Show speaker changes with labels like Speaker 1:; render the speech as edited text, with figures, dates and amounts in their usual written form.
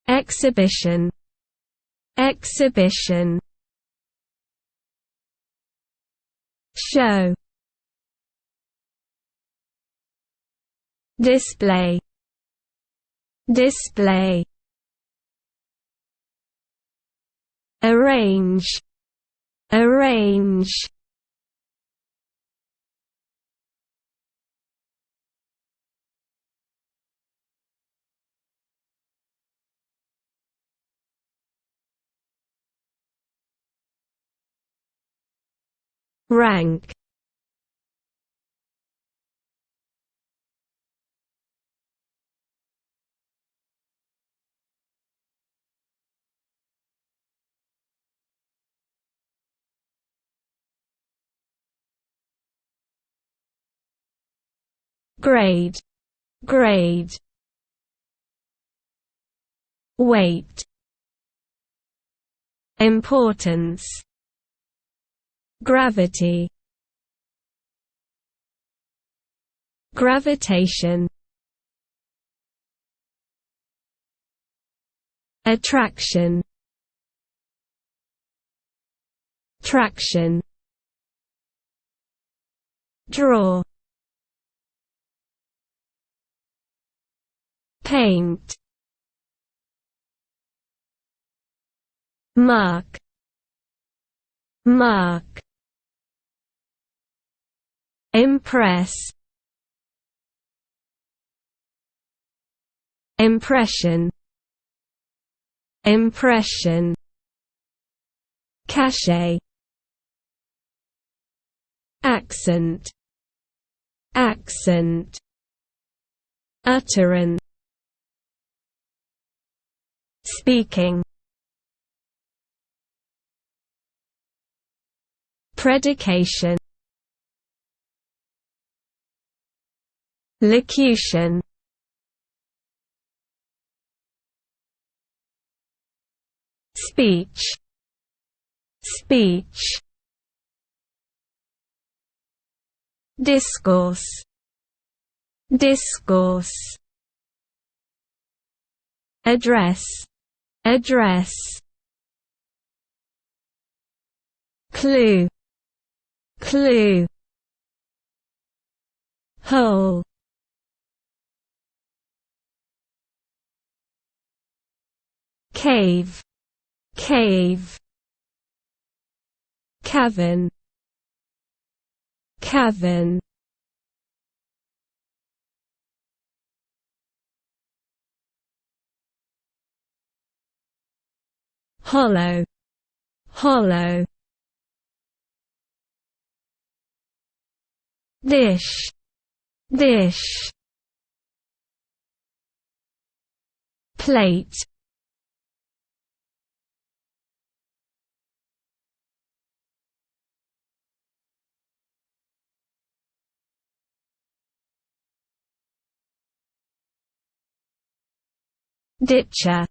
Speaker 1: exhibition, exhibition, show, display, display, arrange, arrange, rank, grade, grade, weight, importance, gravity, gravitation, attraction, traction, draw, paint, mark, mark, impress, impression, impression, cachet, accent, accent, utterance, speaking, predication, locution, speech, speech, discourse, discourse, address, address, clue, clue, hole, cave, cave, cavern, cavern, hollow, hollow, dish, dish, plate, ditcher,